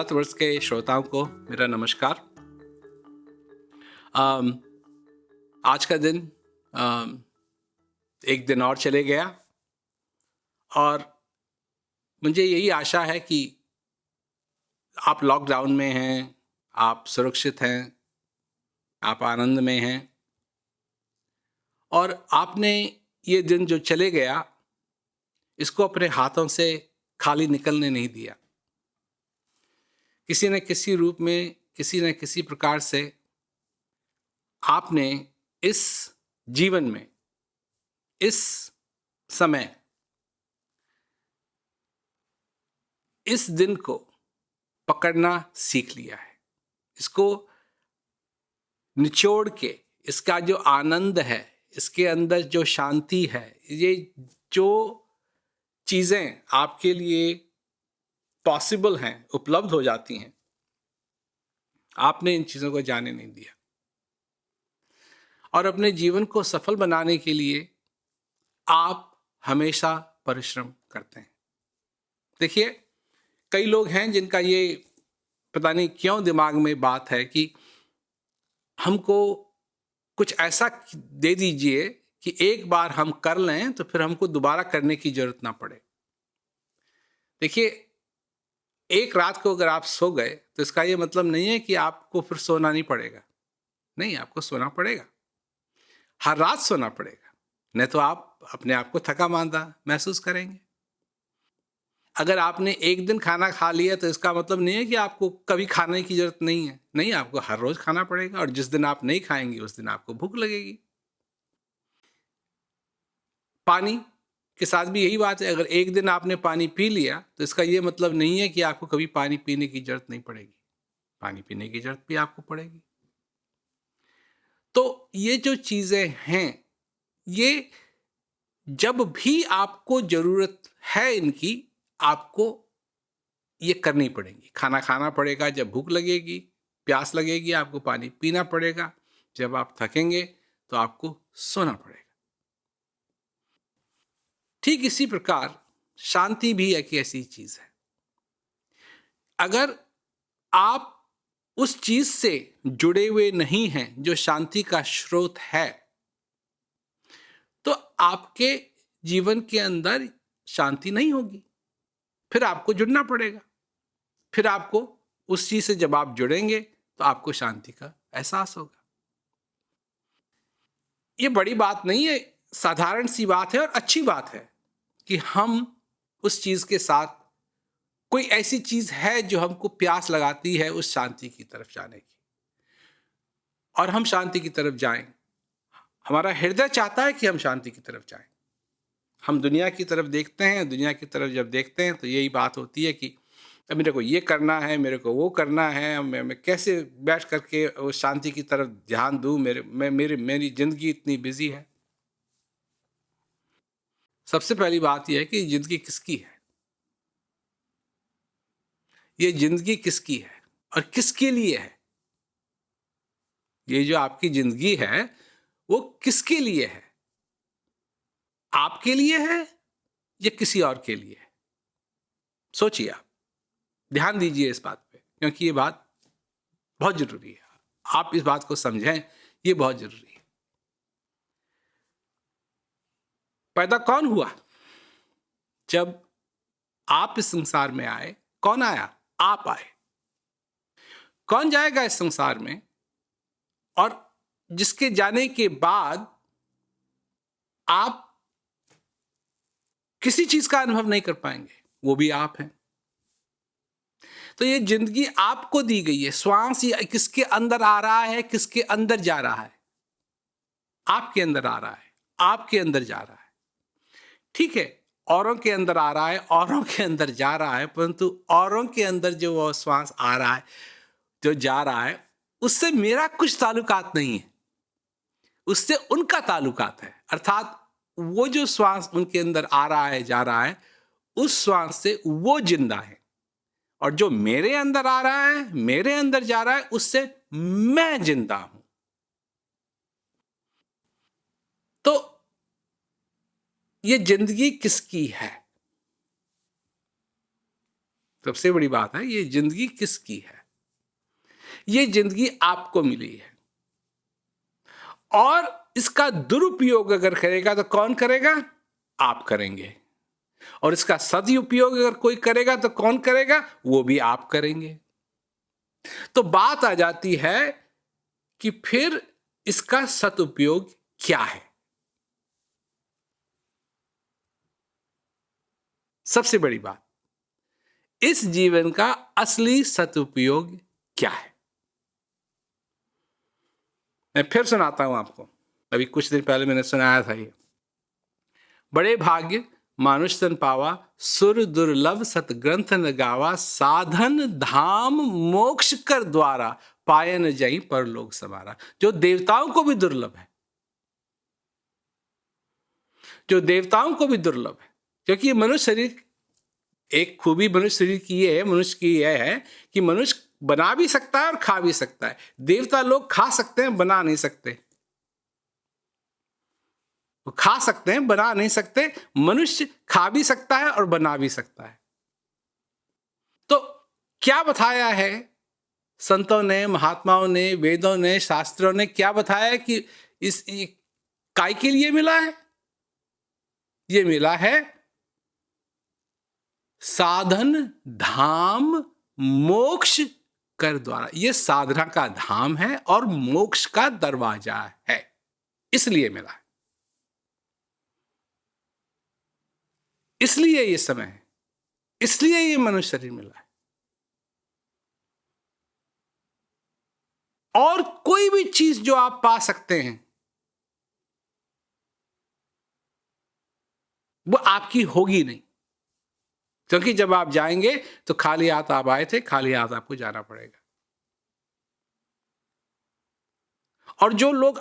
भारतवर्ष के श्रोताओं को मेरा नमस्कार। अम, आज का दिन एक दिन और चले गया और मुझे यही आशा है कि आप लॉकडाउन में हैं, आप सुरक्षित हैं, आप आनंद में हैं और आपने ये दिन जो चले गया, इसको अपने हाथों से खाली निकलने नहीं दिया। किसी न किसी रूप में, किसी न किसी प्रकार से आपने इस जीवन में, इस समय, इस दिन को पकड़ना सीख लिया है। इसको निचोड़ के, इसका जो आनंद है, इसके अंदर जो शांति है, ये जो चीज़ें आपके लिए पॉसिबल हैं, उपलब्ध हो जाती हैं, आपने इन चीज़ों को जाने नहीं दिया। और अपने जीवन को सफल बनाने के लिए आप हमेशा परिश्रम करते हैं। देखिए, कई लोग हैं जिनका ये पता नहीं क्यों दिमाग में बात है कि हमको कुछ ऐसा दे दीजिए कि एक बार हम कर लें तो फिर हमको दोबारा करने की जरूरत ना पड़े। देखिए, एक रात को अगर आप सो गए तो इसका ये मतलब नहीं है कि आपको फिर सोना नहीं पड़ेगा। नहीं, आपको सोना पड़ेगा, हर रात सोना पड़ेगा, नहीं तो आप अपने आप को थका मांदा महसूस करेंगे। अगर आपने एक दिन खाना खा लिया तो इसका मतलब नहीं है कि आपको कभी खाने की जरूरत नहीं है। नहीं, आपको हर रोज खाना पड़ेगा और जिस दिन आप नहीं खाएंगे उस दिन आपको भूख लगेगी। पानी के साथ भी यही बात है। अगर एक दिन आपने पानी पी लिया तो इसका ये मतलब नहीं है कि आपको कभी पानी पीने की जरूरत नहीं पड़ेगी। पानी पीने की जरूरत भी आपको पड़ेगी। तो ये जो चीजें हैं, ये जब भी आपको जरूरत है इनकी, आपको ये करनी पड़ेगी। खाना खाना पड़ेगा जब भूख लगेगी, प्यास लगेगी, आपको पानी पीना पड़ेगा। जब आप थकेंगे तो आपको सोना पड़ेगा। ठीक इसी प्रकार शांति भी एक ऐसी चीज है। अगर आप उस चीज से जुड़े हुए नहीं हैं जो शांति का स्रोत है, तो आपके जीवन के अंदर शांति नहीं होगी। फिर आपको जुड़ना पड़ेगा। फिर आपको उस चीज से जब आप जुड़ेंगे तो आपको शांति का एहसास होगा। ये बड़ी बात नहीं है, साधारण सी बात है और अच्छी बात है कि हम उस चीज के साथ, कोई ऐसी चीज है जो हमको प्यास लगाती है उस शांति की तरफ जाने की, और हम शांति की तरफ जाएं। हमारा हृदय चाहता है कि हम शांति की तरफ जाएं। हम दुनिया की तरफ देखते हैं, दुनिया की तरफ जब देखते हैं तो यही बात होती है कि मेरे को ये करना है, मेरे को वो करना है, मैं कैसे बैठ करके उस शांति की तरफ ध्यान दूं। मेरी जिंदगी इतनी बिजी है। सबसे पहली बात यह है कि जिंदगी किसकी है, ये जिंदगी किसकी है और किसके लिए है। ये जो आपकी जिंदगी है वो किसके लिए है? आपके लिए है या किसी और के लिए है? सोचिए, आप ध्यान दीजिए इस बात पे, क्योंकि ये बात बहुत जरूरी है। आप इस बात को समझें, ये बहुत जरूरी है। पैदा कौन हुआ? जब आप इस संसार में आए, कौन आया? आप आए। कौन जाएगा इस संसार में और जिसके जाने के बाद आप किसी चीज का अनुभव नहीं कर पाएंगे, वो भी आप हैं। तो ये जिंदगी आपको दी गई है। श्वास ये किसके अंदर आ रहा है, किसके अंदर जा रहा है? आपके अंदर आ रहा है, आपके अंदर जा रहा है। ठीक है, औरों के अंदर आ रहा है, औरों के अंदर जा रहा है, परंतु औरों के अंदर जो वो श्वास आ रहा है, जो जा रहा है, उससे मेरा कुछ ताल्लुकात नहीं है, उससे उनका ताल्लुकात है। अर्थात वो जो श्वास उनके अंदर आ रहा है, जा रहा है, उस श्वास से वो जिंदा है। और जो मेरे अंदर आ रहा है, मेरे अंदर जा रहा है, उससे मैं जिंदा हूं। तो ये जिंदगी किसकी है? सबसे बड़ी बात है, ये जिंदगी किसकी है? ये जिंदगी आपको मिली है, और इसका दुरुपयोग अगर करेगा तो कौन करेगा? आप करेंगे। और इसका सदुपयोग अगर कोई करेगा तो कौन करेगा? वो भी आप करेंगे। तो बात आ जाती है कि फिर इसका सदुपयोग क्या है? सबसे बड़ी बात, इस जीवन का असली सदुपयोग क्या है? मैं फिर सुनाता हूं आपको। अभी कुछ दिन पहले मैंने सुनाया था ये। बड़े भाग्य मानुष तन पावा, सुर दुर्लभ सतग्रंथ न गावा, साधन धाम मोक्ष कर द्वारा, पाए न जाई परलोक समारा। जो देवताओं को भी दुर्लभ है, जो देवताओं को भी दुर्लभ है, क्योंकि ये मनुष्य शरीर, एक खूबी मनुष्य शरीर की ये है, मनुष्य की यह है कि मनुष्य बना भी सकता है और खा भी सकता है। देवता लोग खा सकते हैं, बना नहीं सकते। वो खा सकते हैं, बना नहीं सकते। मनुष्य खा भी सकता है और बना भी सकता है। तो क्या बताया है संतों ने, महात्माओं ने, वेदों ने, शास्त्रों ने क्या बताया कि इस काय के लिए मिला है? ये मिला है साधन धाम मोक्ष कर द्वारा। ये साधना का धाम है और मोक्ष का दरवाजा है, इसलिए मिला है, इसलिए ये समय है, इसलिए ये मनुष्य शरीर मिला है। और कोई भी चीज जो आप पा सकते हैं वो आपकी होगी नहीं, क्योंकि जब आप जाएंगे तो खाली हाथ आप आए थे, खाली हाथ आपको जाना पड़ेगा। और जो लोग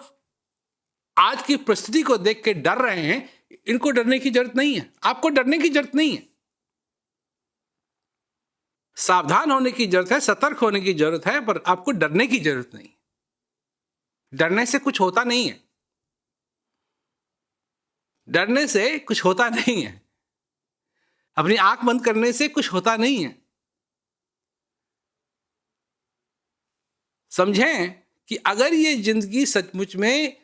आज की परिस्थिति को देख के डर रहे हैं, इनको डरने की जरूरत नहीं है, आपको डरने की जरूरत नहीं है। सावधान होने की जरूरत है, सतर्क होने की जरूरत है, पर आपको डरने की जरूरत नहीं। डरने से कुछ होता नहीं है, डरने से कुछ होता नहीं है, अपनी आंख बंद करने से कुछ होता नहीं है। समझें कि अगर ये जिंदगी सचमुच में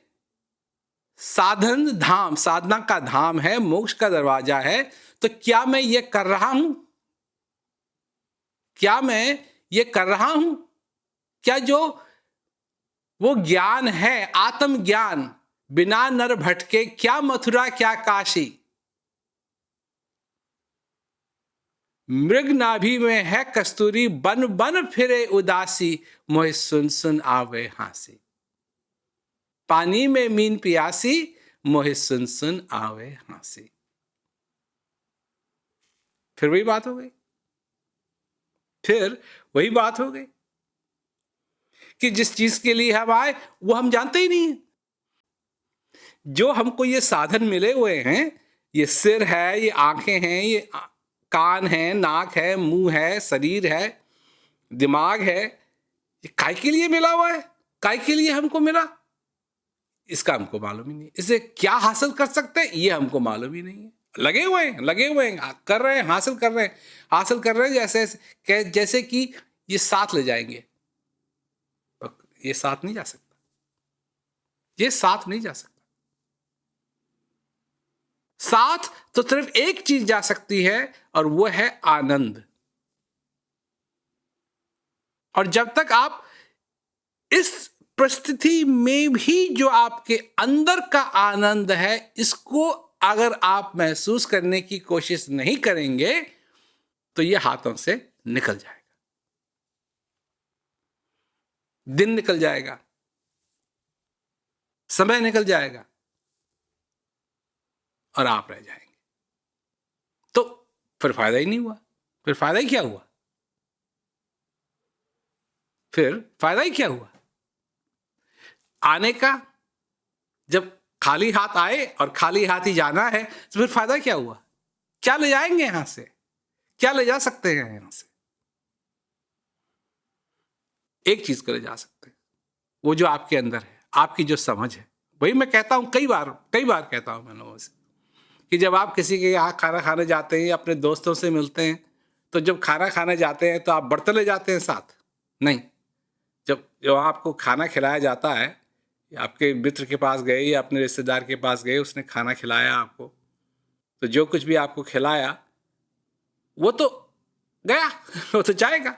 साधन धाम, साधना का धाम है, मोक्ष का दरवाजा है, तो क्या मैं ये कर रहा हूं? क्या मैं ये कर रहा हूं? क्या जो वो ज्ञान है, आत्म ज्ञान, बिना नर भटके, क्या मथुरा क्या काशी, मृग नाभि में है कस्तूरी, बन बन फिरे उदासी, मोहि सुन सुन आवे हासी। पानी में मीन पियासी, मोहि सुन सुन आवे हासी। फिर वही बात हो गई, फिर वही बात हो गई कि जिस चीज के लिए हम आए वो हम जानते ही नहीं है। जो हमको ये साधन मिले हुए हैं, ये सिर है, ये आंखें हैं, ये कान है, नाक है, मुंह है, शरीर है, दिमाग है, ये काय के लिए मिला हुआ है? काय के लिए हमको मिला? इसका हमको मालूम ही नहीं। इसे क्या हासिल कर सकते हैं ये हमको मालूम ही नहीं है। लगे हुए हैं, लगे हुए हैं, कर रहे हैं, हासिल कर रहे हैं, हासिल कर रहे हैं, जैसे कि ये साथ ले जाएंगे। ये साथ नहीं जा सकता, ये साथ नहीं जा सकता। साथ तो सिर्फ एक चीज जा सकती है और वो है आनंद। और जब तक आप इस परिस्थिति में भी जो आपके अंदर का आनंद है, इसको अगर आप महसूस करने की कोशिश नहीं करेंगे तो ये हाथों से निकल जाएगा, दिन निकल जाएगा, समय निकल जाएगा और आप रह जाएंगे। तो फिर फायदा ही नहीं हुआ। फिर फायदा ही क्या हुआ? फिर फायदा ही क्या हुआ आने का? जब खाली हाथ आए और खाली हाथ ही जाना है तो फिर फायदा क्या हुआ? क्या ले जाएंगे यहां से? क्या ले जा सकते हैं यहां से? एक चीज को ले जा सकते हैं, वो जो आपके अंदर है, आपकी जो समझ है। वही मैं कहता हूं, कई बार कहता हूं मैं लोगों से कि जब आप किसी के यहाँ खाना खाने जाते हैं, अपने दोस्तों से मिलते हैं, तो जब खाना खाने जाते हैं तो आप बर्तन ले जाते हैं साथ? नहीं। जब आपको खाना खिलाया जाता है, आपके मित्र के पास गए या अपने रिश्तेदार के पास गए, उसने खाना खिलाया आपको, तो जो कुछ भी आपको खिलाया वो तो गया, वो तो जाएगा।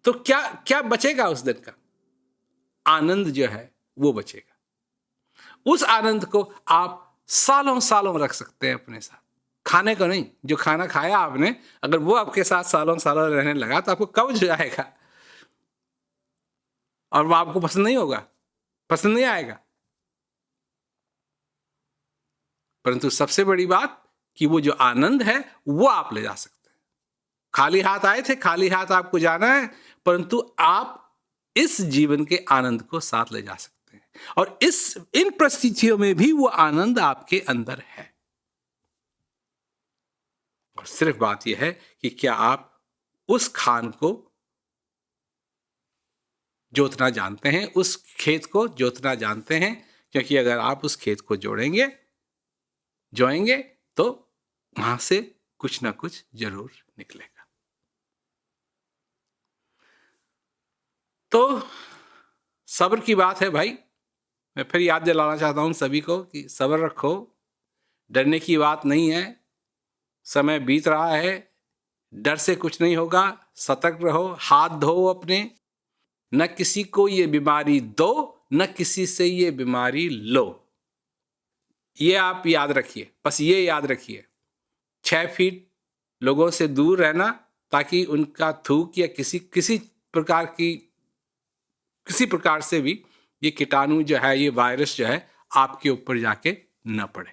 तो क्या क्या बचेगा उस दिन का? आनंद जो है वो बचेगा। उस आनंद को आप सालों सालों रख सकते हैं अपने साथ। खाने को नहीं, जो खाना खाया आपने, अगर वो आपके साथ सालों सालों रहने लगा तो आपको कब्ज हो जाएगा और वो आपको पसंद नहीं होगा, पसंद नहीं आएगा। परंतु सबसे बड़ी बात कि वो जो आनंद है वो आप ले जा सकते हैं। खाली हाथ आए थे, खाली हाथ आपको जाना है, परंतु आप इस जीवन के आनंद को साथ ले जा सकते हैं और इन परिस्थितियों में भी वो आनंद आपके अंदर है। और सिर्फ बात यह है कि क्या आप उस खान को जोतना जानते हैं, उस खेत को जोतना जानते हैं, क्योंकि अगर आप उस खेत को जोएंगे तो वहां से कुछ ना कुछ जरूर निकलेगा। तो सब्र की बात है भाई। मैं फिर याद दिलाना चाहता हूं सभी को कि सब्र रखो, डरने की बात नहीं है। समय बीत रहा है, डर से कुछ नहीं होगा। सतर्क रहो, हाथ धो अपने, न किसी को ये बीमारी दो, न किसी से ये बीमारी लो। ये आप याद रखिए, बस ये याद रखिए। 6 फीट लोगों से दूर रहना, ताकि उनका थूक या किसी प्रकार से भी ये कीटाणु जो है, ये वायरस जो है, आपके ऊपर जाके न पड़े।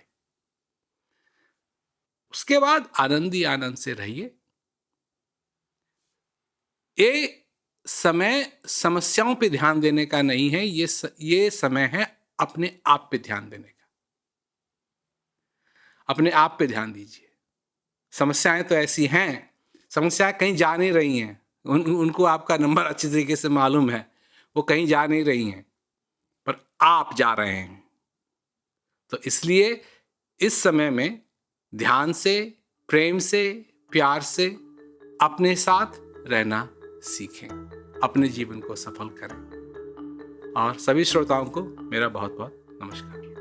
उसके बाद आनंद ही आनंद से रहिए। ये समय समस्याओं पे ध्यान देने का नहीं है, ये समय है अपने आप पे ध्यान देने का। अपने आप पे ध्यान दीजिए। समस्याएं तो ऐसी हैं, समस्याएं कहीं जा नहीं रही हैं। उनको आपका नंबर अच्छी तरीके से मालूम है, वो कहीं जा नहीं रही हैं, पर आप जा रहे हैं। तो इसलिए इस समय में ध्यान से, प्रेम से, प्यार से अपने साथ रहना सीखें, अपने जीवन को सफल करें। और सभी श्रोताओं को मेरा बहुत बहुत नमस्कार।